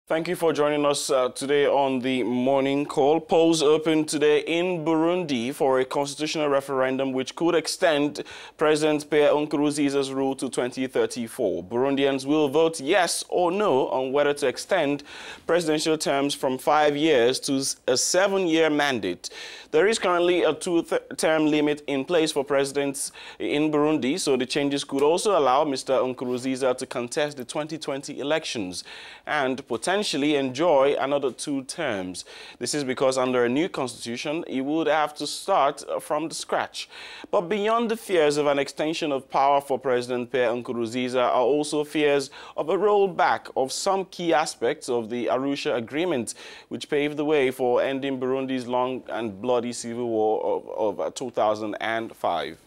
Thank you for joining us today on the morning call. Polls open today in Burundi for a constitutional referendum which could extend President Pierre Nkurunziza's rule to 2034. Burundians will vote yes or no on whether to extend presidential terms from 5 years to a 7-year mandate. There is currently a 2-term limit in place for presidents in Burundi, so the changes could also allow Mr. Nkurunziza to contest the 2020 elections and potentially enjoy another 2 terms. This is because under a new constitution, he would have to start from the scratch. But beyond the fears of an extension of power for President Pierre Nkurunziza are also fears of a rollback of some key aspects of the Arusha Agreement, which paved the way for ending Burundi's long and bloody civil war of 2005.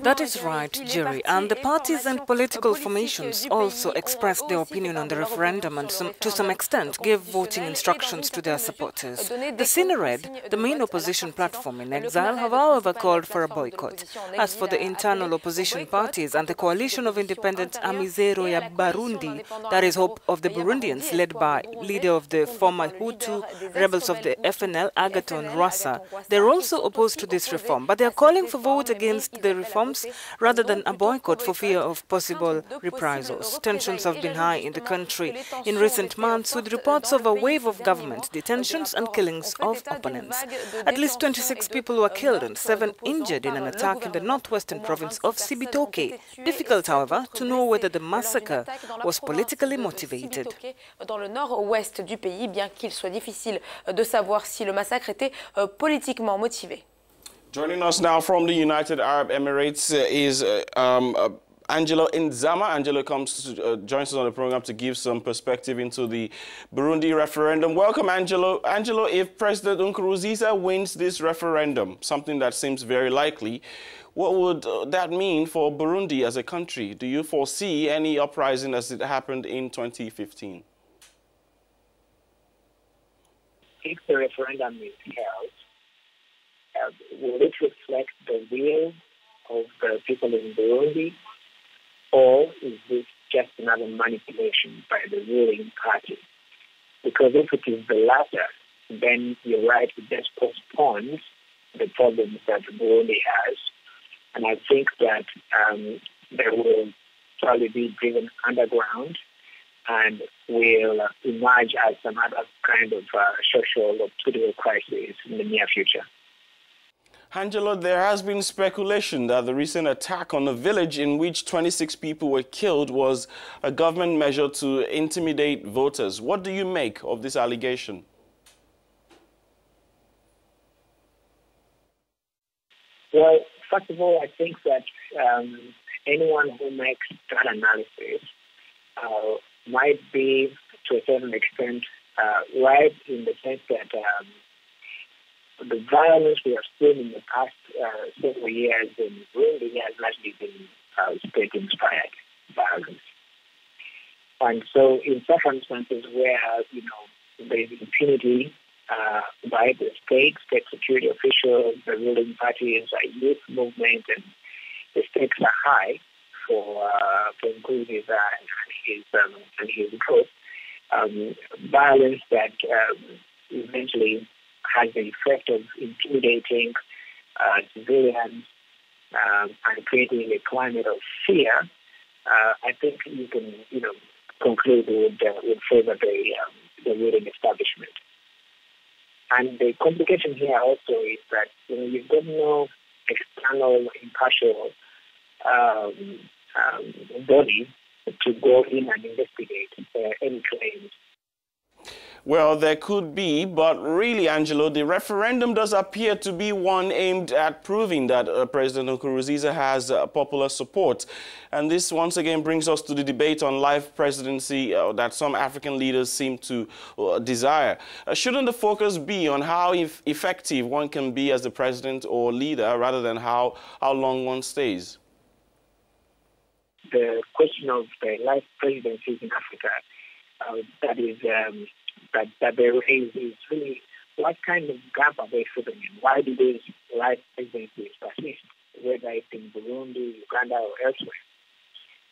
That is right, Jerry, and the parties and political formations also expressed their opinion on the referendum and to some extent gave voting instructions to their supporters. The Sinered, the main opposition platform in exile, have however called for a boycott. As for the internal opposition parties and the coalition of independent Amizero ya Barundi, that is Hope of the Burundians, led by leader of the former Hutu rebels of the FNL, Agathon Rwasa, they are also opposed to this reform, but they are calling for vote against the reforms rather than a boycott for fear of possible reprisals. Tensions have been high in the country in recent months, with reports of a wave of government detentions and killings of opponents. At least 26 people were killed and 7 injured in an attack in the northwestern province of Cibitoke. Difficult, however, to know whether the massacre was politically motivated. Dans le nord-ouest du pays, bien qu'il soit difficile de savoir si le massacre était politiquement motivé. Joining us now from the United Arab Emirates is Angelo Nzama. Angelo joins us on the program to give some perspective into the Burundi referendum. Welcome, Angelo. Angelo, if President Nkurunziza wins this referendum, something that seems very likely, what would that mean for Burundi as a country? Do you foresee any uprising as it happened in 2015? If the referendum is held, will it reflect the will of the people in Burundi, or is this just another manipulation by the ruling party? Because if it is the latter, then you're right, it just postpones the problems that Burundi has. And I think that they will probably be driven underground and will emerge as some other kind of social or political crisis in the near future. Angelo, there has been speculation that the recent attack on a village in which 26 people were killed was a government measure to intimidate voters. What do you make of this allegation? Well, first of all, I think that anyone who makes that analysis might be, to a certain extent, right in the sense that the violence we have seen in the past several years in Burundi has largely been state-inspired violence. And so in circumstances where, there is impunity by the state security officials, the ruling parties, a youth movement, and the stakes are high for Nkurunziza and his group, violence that eventually has the effect of intimidating civilians and creating a climate of fear. I think you can, conclude would favor the ruling establishment. And the complication here also is that you've got no external impartial body to go in and investigate any claims. Well, there could be, but really, Angelo, the referendum does appear to be one aimed at proving that President Nkurunziza has popular support. And this once again brings us to the debate on life presidency that some African leaders seem to desire. Shouldn't the focus be on how effective one can be as a president or leader rather than how long one stays? The question of life presidencies in Africa, that they raise is really what kind of gap are they filling in? Why do these life presidencies persist, whether it's in Burundi, Uganda, or elsewhere?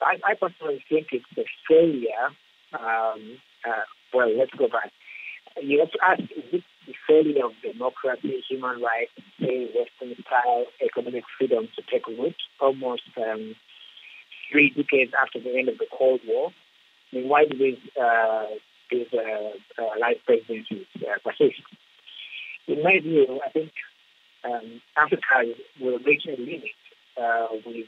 I personally think it's the failure well, let's go back. You have to ask, is it the failure of democracy, human rights, say Western-style economic freedom to take root almost 3 decades after the end of the Cold War? I mean, why do these life presidencies persist? In my view, I think Africa will reach a limit with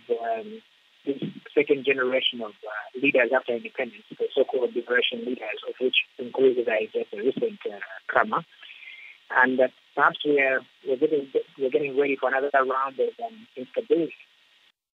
this second generation of leaders after independence, the so-called liberation leaders, of which Nkurunziza is just a recent comer, and that perhaps we're getting ready for another round of instability.